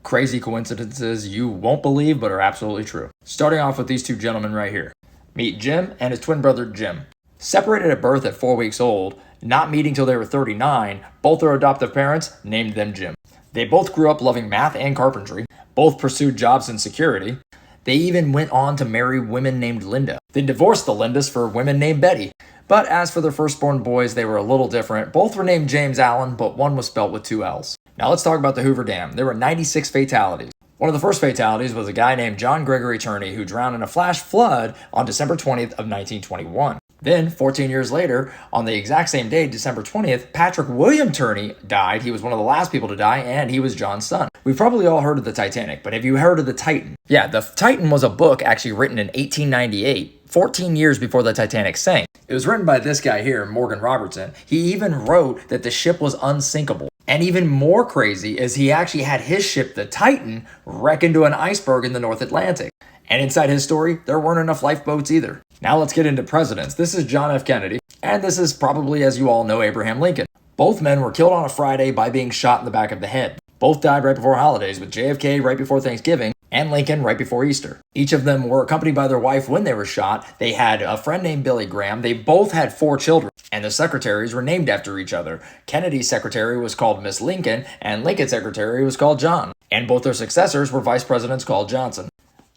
crazy coincidences you won't believe but are absolutely true. Starting off with these two gentlemen right here. Meet Jim and his twin brother Jim. Separated at birth at 4 weeks old, not meeting till they were 39, both their adoptive parents named them Jim. They both grew up loving math and carpentry, both pursued jobs in security. They even went on to marry women named Linda, then divorced the Lindas for women named Betty. But as for their firstborn boys, they were a little different. Both were named James Allen, but one was spelt with 2 L's. Now let's talk about the Hoover Dam. There were 96 fatalities. One of the first fatalities was a guy named John Gregory Turney who drowned in a flash flood on December 20th of 1921. Then, 14 years later, on the exact same day, December 20th, Patrick William Turney died. He was one of the last people to die, and he was John's son. We've probably all heard of the Titanic, but have you heard of the Titan? Yeah, the Titan was a book actually written in 1898, 14 years before the Titanic sank. It was written by this guy here, Morgan Robertson. He even wrote that the ship was unsinkable. And even more crazy is he actually had his ship, the Titan, wreck into an iceberg in the North Atlantic. And inside his story, there weren't enough lifeboats either. Now let's get into presidents. This is John F. Kennedy, and this is probably, as you all know, Abraham Lincoln. Both men were killed on a Friday by being shot in the back of the head. Both died right before holidays, with JFK right before Thanksgiving, and Lincoln right before Easter. Each of them were accompanied by their wife when they were shot. They had a friend named Billy Graham. They both had 4 children, and the secretaries were named after each other. Kennedy's secretary was called Miss Lincoln, and Lincoln's secretary was called John. And both their successors were vice presidents called Johnson.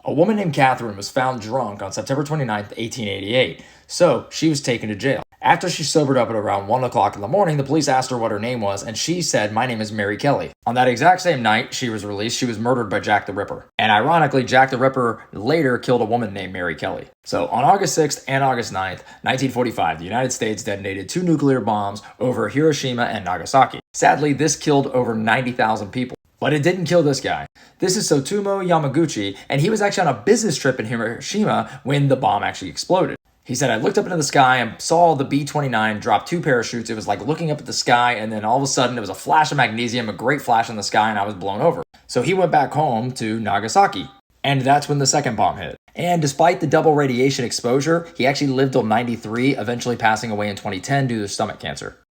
A woman named Catherine was found drunk on September 29, 1888, so she was taken to jail. After she sobered up at around 1 o'clock in the morning, the police asked her what her name was, and she said, "My name is Mary Kelly." On that exact same night she was released, she was murdered by Jack the Ripper. And ironically, Jack the Ripper later killed a woman named Mary Kelly. So on August 6th and August 9th, 1945, the United States detonated 2 nuclear bombs over Hiroshima and Nagasaki. Sadly, this killed over 90,000 people. But it didn't kill this guy. This is Tsutomu Yamaguchi, and he was actually on a business trip in Hiroshima when the bomb actually exploded. He said, "I looked up into the sky and saw the B-29 drop 2 parachutes. It was like looking up at the sky, and then all of a sudden, it was a flash of magnesium, a great flash in the sky, and I was blown over." So he went back home to Nagasaki, and that's when the second bomb hit. And despite the double radiation exposure, he actually lived till 93, eventually passing away in 2010 due to stomach cancer.